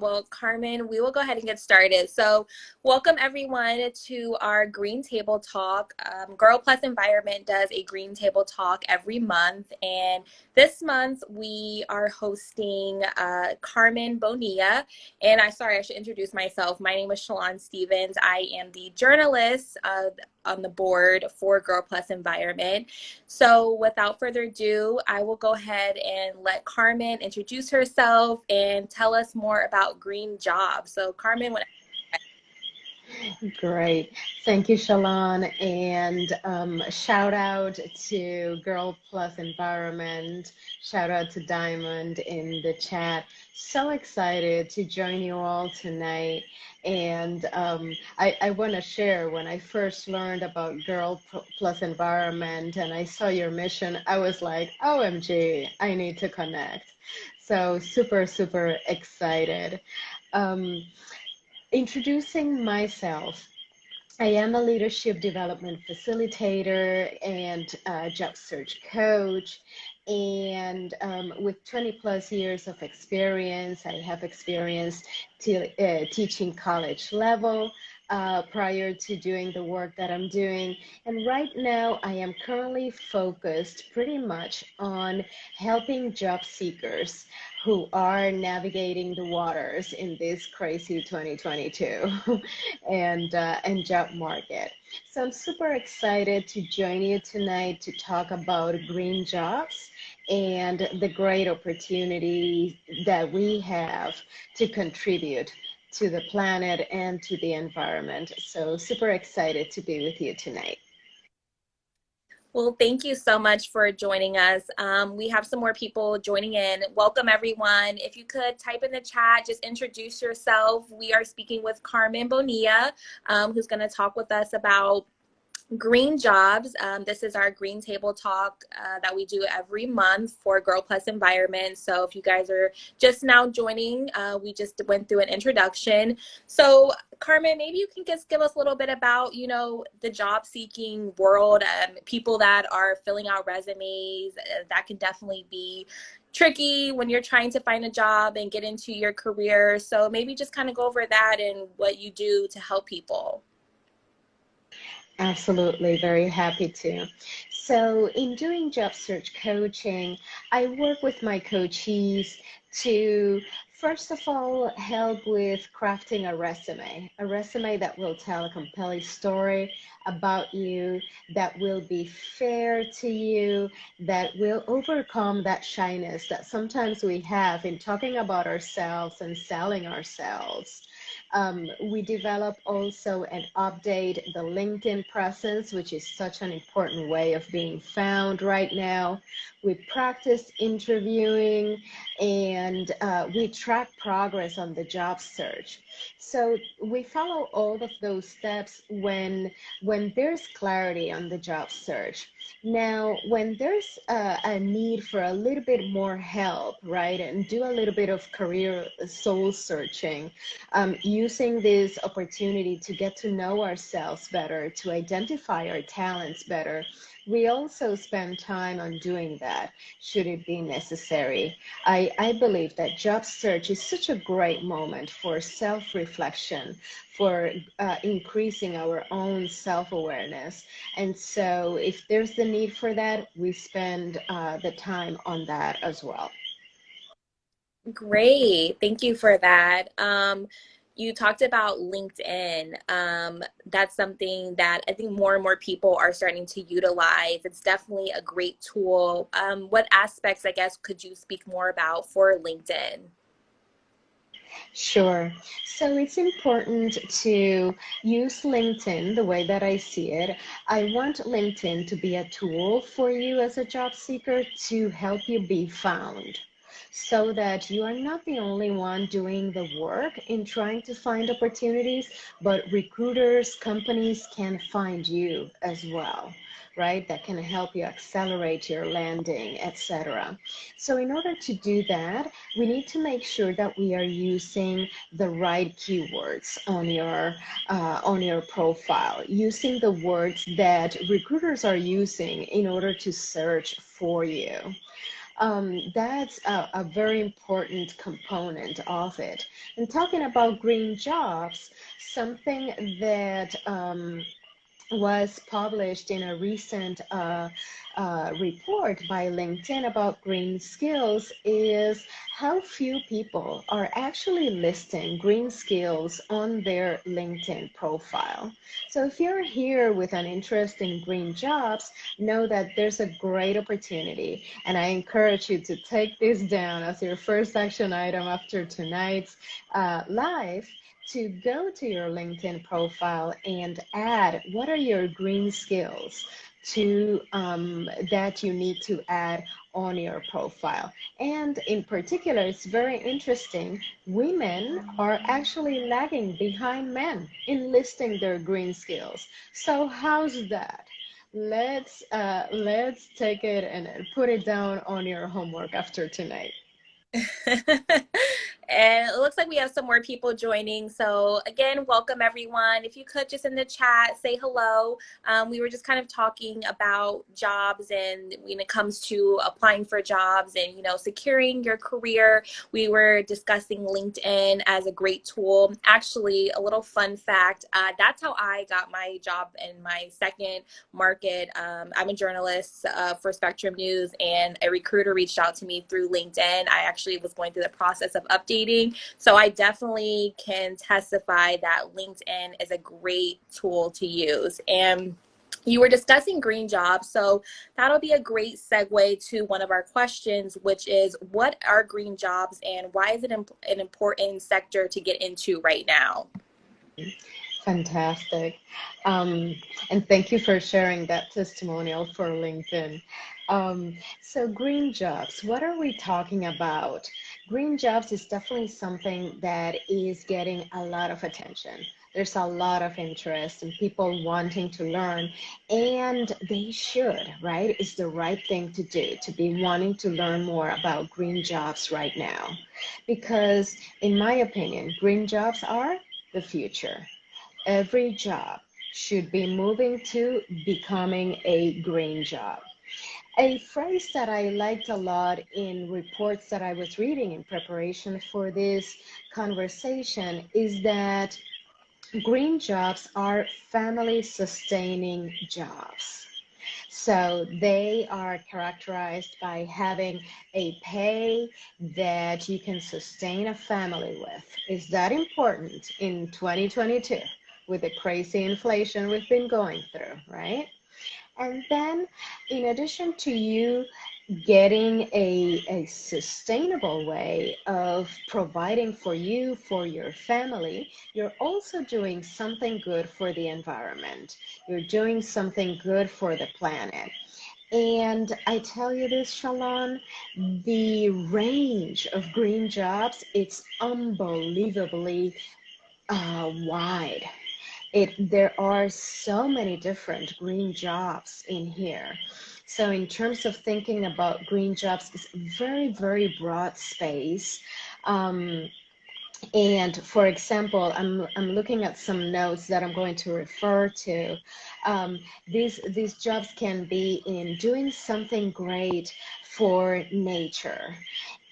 Well, Carmen, we will go ahead and get started. So, welcome everyone to our Green Table Talk. Girl Plus Environment does a Green Table Talk every month, and this month we are hosting Carmen Bonilla. And I should introduce myself. My name is Shalon Stevens. I am the journalist on the board for Girl Plus Environment. So without further ado, I will go ahead and let Carmen introduce herself and tell us more about green jobs. So Carmen, what? Great. Thank you, Shalon. And shout out to Girl Plus Environment. Shout out to Diamond in the chat. So excited to join you all tonight. And I want to share when I first learned about Plus Environment and I saw your mission, I was like, OMG, I need to connect. So super, super excited. Um, Introducing myself, I am a leadership development facilitator and job search coach. And with 20 plus years of experience, I have experience teaching college level prior to doing the work that I'm doing. And right now, I am currently focused pretty much on helping job seekers who are navigating the waters in this crazy 2022 and job market. So I'm super excited to join you tonight to talk about green jobs and the great opportunity that we have to contribute to the planet and to the environment. So super excited to be with you tonight. Well, thank you so much for joining us. We have some more people joining in. Welcome, everyone. If you could type in the chat, just introduce yourself. We are speaking with Carmen Bonilla, who's going to talk with us about green jobs. This is our green table talk that we do every month for Girl Plus Environment. So if you guys are just now joining, we just went through an introduction. So Carmen, maybe you can just give us a little bit about, the job seeking world, people that are filling out resumes. That can definitely be tricky when you're trying to find a job and get into your career. So maybe just kind of go over that and what you do to help people. Absolutely, very happy to. So, in doing job search coaching, I work with my coachees to, first of all, help with crafting a resume that will tell a compelling story about you, that will be fair to you, that will overcome that shyness that sometimes we have in talking about ourselves and selling ourselves. We develop also and update the LinkedIn presence, which is such an important way of being found right now. We practice interviewing and we track progress on the job search. So we follow all of those steps when there's clarity on the job search. Now, when there's a need for a little bit more help, right, and do a little bit of career soul searching, using this opportunity to get to know ourselves better, to identify our talents better. We also spend time on doing that, should it be necessary. I believe that job search is such a great moment for self reflection, for increasing our own self awareness. And so, if there's the need for that, we spend the time on that as well. Great. Thank you for that. You talked about LinkedIn. That's something that I think more and more people are starting to utilize. It's definitely a great tool. What aspects, I guess, could you speak more about for LinkedIn? Sure. So it's important to use LinkedIn the way that I see it. I want LinkedIn to be a tool for you as a job seeker to help you be found so that you are not the only one doing the work in trying to find opportunities, but recruiters, companies can find you as well, right? That can help you accelerate your landing, etc. So in order to do that, we need to make sure that we are using the right keywords on your profile, using the words that recruiters are using in order to search for you. That's a very important component of it. And talking about green jobs, something that was published in a recent report by LinkedIn about green skills is how few people are actually listing green skills on their LinkedIn profile. So if you're here with an interest in green jobs, know that there's a great opportunity. And I encourage you to take this down as your first action item after tonight's live, to go to your LinkedIn profile and add what are your green skills to that you need to add on your profile. And in particular, it's very interesting. Women are actually lagging behind men in listing their green skills. So how's that? Let's take it and put it down on your homework after tonight. And it looks like we have some more people joining. So again, welcome everyone. If you could just in the chat say hello. We were just kind of talking about jobs, and when it comes to applying for jobs and securing your career, we were discussing LinkedIn as a great tool. Actually, a little fun fact: that's how I got my job in my second market. I'm a journalist for Spectrum News, and a recruiter reached out to me through LinkedIn. I actually was going through the process of updating, so I definitely can testify that LinkedIn is a great tool to use. And you were discussing green jobs, so that'll be a great segue to one of our questions, which is what are green jobs and why is it an important sector to get into right now? Fantastic. Um, and thank you for sharing that testimonial for LinkedIn. So, green jobs, what are we talking about? Green jobs is definitely something that is getting a lot of attention. There's a lot of interest and people wanting to learn, and they should, right? It's the right thing to do to be wanting to learn more about green jobs right now. Because, in my opinion, green jobs are the future. Every job should be moving to becoming a green job. A phrase that I liked a lot in reports that I was reading in preparation for this conversation is that green jobs are family sustaining jobs. So they are characterized by having a pay that you can sustain a family with. Is that important in 2022 with the crazy inflation we've been going through, right? And then, in addition to you getting a sustainable way of providing for you, for your family, you're also doing something good for the environment. You're doing something good for the planet. And I tell you this, Shalon, the range of green jobs, it's unbelievably wide. There are so many different green jobs in here. So in terms of thinking about green jobs, it's very, very broad space. Um, and for example, I'm looking at some notes that I'm going to refer to. These jobs can be in doing something great for nature.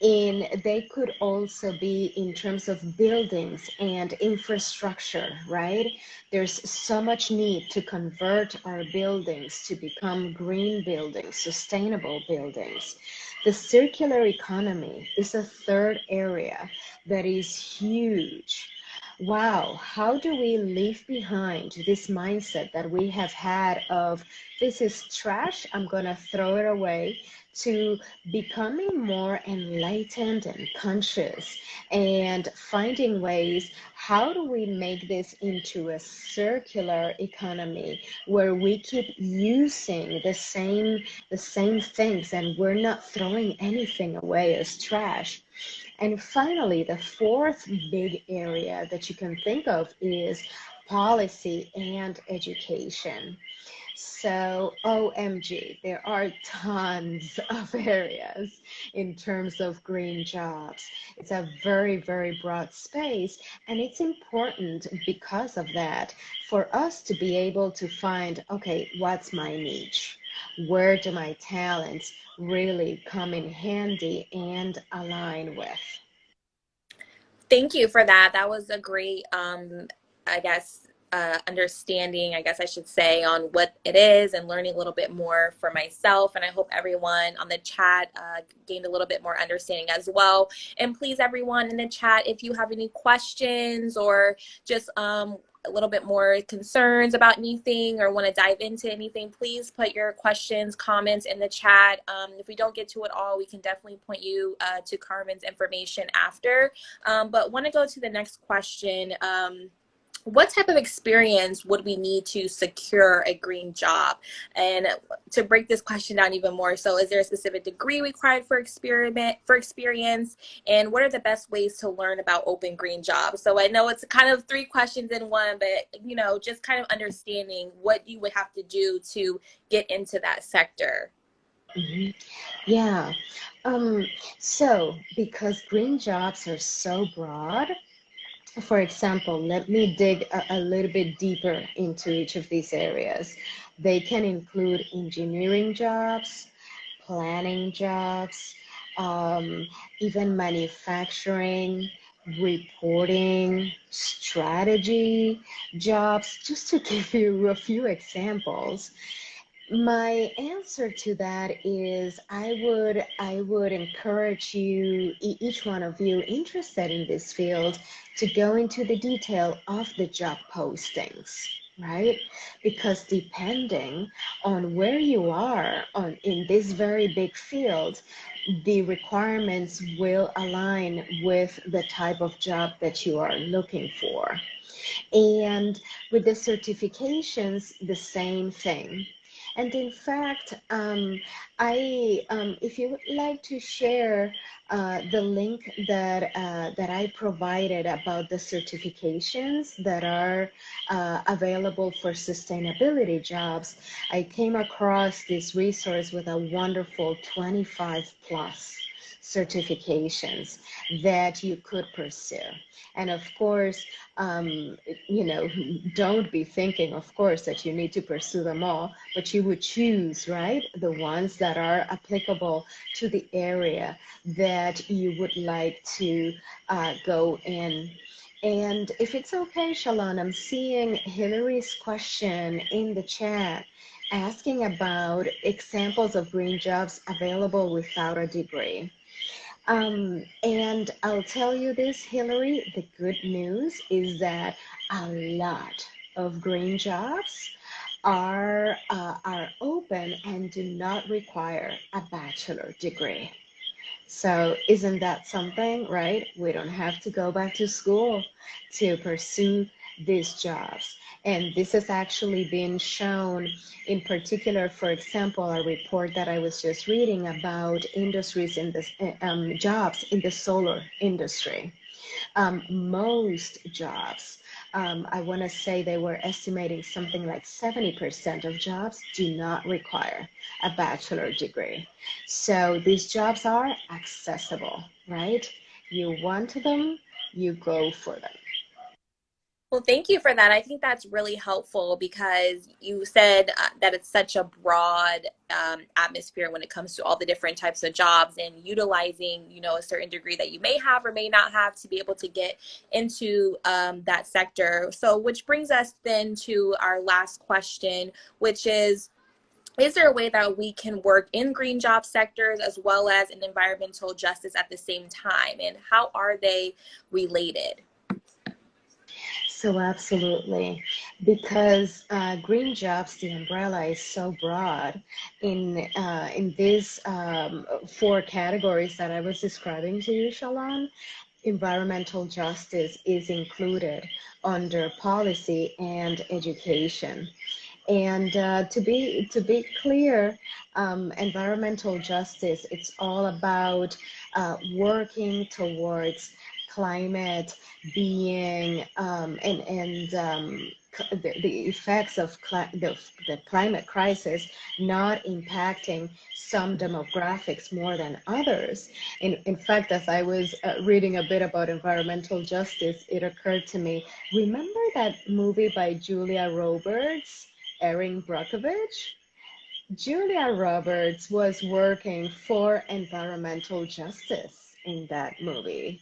They could also be in terms of buildings and infrastructure, right? There's so much need to convert our buildings to become green buildings, sustainable buildings. The circular economy is a third area that is huge. Wow, how do we leave behind this mindset that we have had of this is trash, I'm gonna throw it away, to becoming more enlightened and conscious and finding ways, how do we make this into a circular economy where we keep using the same things and we're not throwing anything away as trash. And finally, the fourth big area that you can think of is policy and education. So, OMG, there are tons of areas in terms of green jobs. It's a very, very broad space, and it's important because of that for us to be able to find, okay, what's my niche? Where do my talents really come in handy and align with? Thank you for that. That was a great, I guess, understanding, I guess I should say, on what it is and learning a little bit more for myself. And I hope everyone on the chat gained a little bit more understanding as well. And please, everyone in the chat, if you have any questions or just a little bit more concerns about anything or want to dive into anything, please put your questions, comments in the chat. If we don't get to it all, we can definitely point you to Carmen's information after. But want to go to the next question. What type of experience would we need to secure a green job? And to break this question down even more, so is there a specific degree required for experience? And what are the best ways to learn about open green jobs? So I know it's kind of three questions in one, but just kind of understanding what you would have to do to get into that sector. Mhm. Yeah. Um, so because green jobs are so broad, for example, let me dig a little bit deeper into each of these areas. They can include engineering jobs, planning jobs, um, even manufacturing, reporting, strategy jobs, just to give you a few examples. My answer to that is I would encourage you, each one of you interested in this field, to go into the detail of the job postings, right? Because depending on where you are in this very big field, the requirements will align with the type of job that you are looking for. And with the certifications, the same thing. And in fact, if you would like to share the link that I provided about the certifications that are available for sustainability jobs, I came across this resource with a wonderful 25 plus certifications that you could pursue. And of course, um, don't be thinking, of course, that you need to pursue them all, but you would choose, right, the ones that are applicable to the area that you would like to go in. And if it's okay, Shalon, I'm seeing Hillary's question in the chat asking about examples of green jobs available without a degree. And I'll tell you this, Hillary, the good news is that a lot of green jobs are open and do not require a bachelor degree. So isn't that something, right? We don't have to go back to school to pursue these jobs. And this has actually been shown in particular, for example, a report that I was just reading about industries in this, jobs in the solar industry. Most jobs, I want to say they were estimating something like 70% of jobs do not require a bachelor degree. So these jobs are accessible, right? You want them, you go for them. Well, thank you for that. I think that's really helpful because you said that it's such a broad atmosphere when it comes to all the different types of jobs and utilizing, a certain degree that you may have or may not have to be able to get into that sector. So, which brings us then to our last question, which is there a way that we can work in green job sectors as well as in environmental justice at the same time? And how are they related? So absolutely, because green jobs, the umbrella is so broad in these four categories that I was describing to you, Shalon. Environmental justice is included under policy and education. And to be clear, environmental justice, it's all about working towards climate being the effects of the climate crisis not impacting some demographics more than others. In fact, as I was reading a bit about environmental justice, it occurred to me, remember that movie by Julia Roberts, Erin Brockovich? Julia Roberts was working for environmental justice in that movie.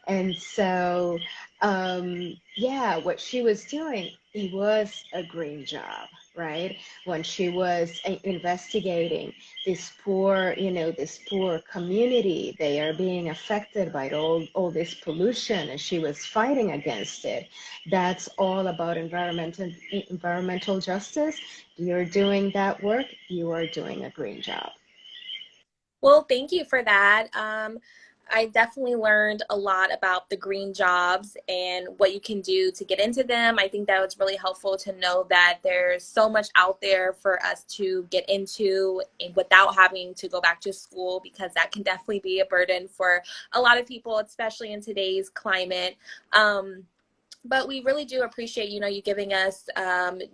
And so, yeah, what she was doing, it was a green job, right? When she was investigating this poor, this poor community, they are being affected by all this pollution, and she was fighting against it. That's all about environmental justice. You're doing that work, you are doing a green job. Well, thank you for that. I definitely learned a lot about the green jobs and what you can do to get into them. I think that was really helpful to know that there's so much out there for us to get into without having to go back to school, because that can definitely be a burden for a lot of people, especially in today's climate. But we really do appreciate, you giving us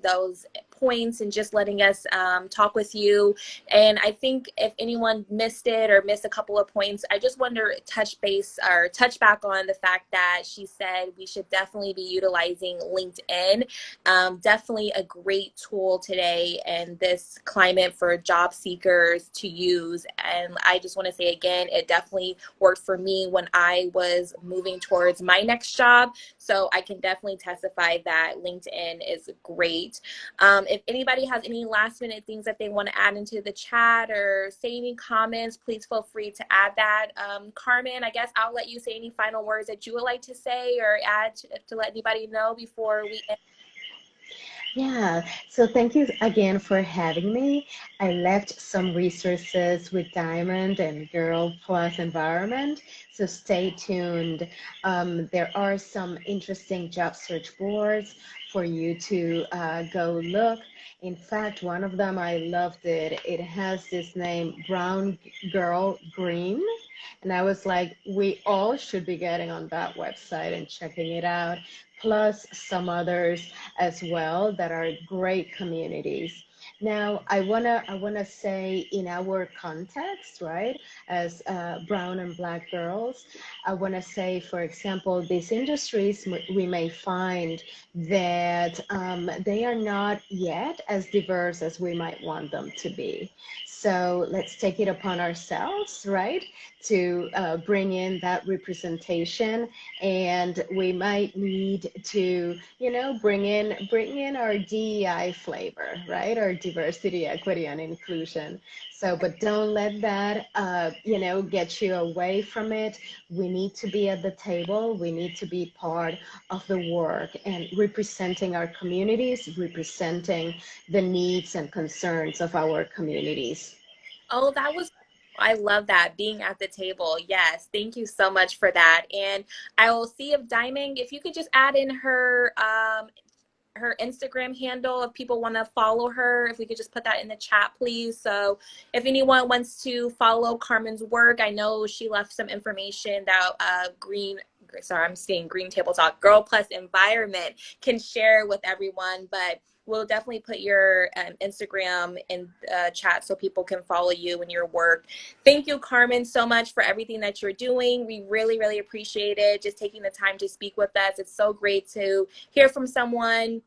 those points and just letting us talk with you. And I think if anyone missed it or missed a couple of points, I just wonder touch base or touch back on the fact that she said we should definitely be utilizing LinkedIn. Definitely a great tool today in this climate for job seekers to use. And I just want to say again, it definitely worked for me when I was moving towards my next job. So I can definitely testify that LinkedIn is great. If anybody has any last minute things that they want to add into the chat or say any comments, please feel free to add that. Carmen, I guess I'll let you say any final words that you would like to say or add to let anybody know before we end. Yeah, so thank you again for having me. I left some resources with Diamond and Girl Plus Environment, so stay tuned. There are some interesting job search boards for you to go look. In fact, one of them, I loved it. It has this name, Brown Girl Green. And I was like, we all should be getting on that website and checking it out, plus some others as well that are great communities. Now, I wanna say in our context, right, as brown and black girls, I wanna say, for example, these industries we may find that they are not yet as diverse as we might want them to be. So let's take it upon ourselves, right, to bring in that representation, and we might need to, bring in our DEI flavor, right? Our diversity, equity, and inclusion. So, but don't let that, get you away from it. We need to be at the table. We need to be part of the work and representing our communities, representing the needs and concerns of our communities. Oh, that was, I love that, being at the table. Yes, thank you so much for that. And I will see if Diamond, if you could just add in her Instagram handle if people want to follow her. If we could just put that in the chat, please. So if anyone wants to follow Carmen's work, I know she left some information that I'm seeing Green Table Talk, Girl Plus Environment can share with everyone, but we'll definitely put your Instagram in the chat so people can follow you and your work. Thank you, Carmen, so much for everything that you're doing. We really, really appreciate it. Just taking the time to speak with us. It's so great to hear from someone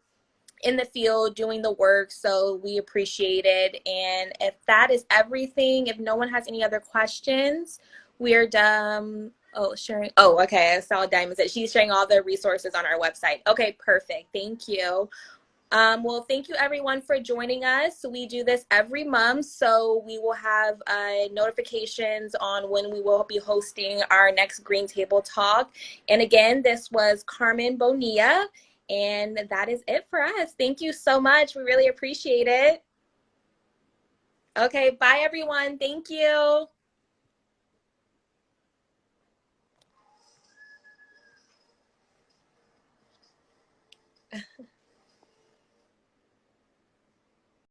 in the field doing the work. So we appreciate it. And if that is everything, if no one has any other questions, we're done. Oh, sharing. Oh, okay. I saw Diamond said she's sharing all the resources on our website. Okay, perfect. Thank you. Well, thank you everyone for joining us. We do this every month, so we will have notifications on when we will be hosting our next Green Table Talk. And again, this was Carmen Bonilla, and that is it for us. Thank you so much. We really appreciate it. Okay, bye everyone. Thank you.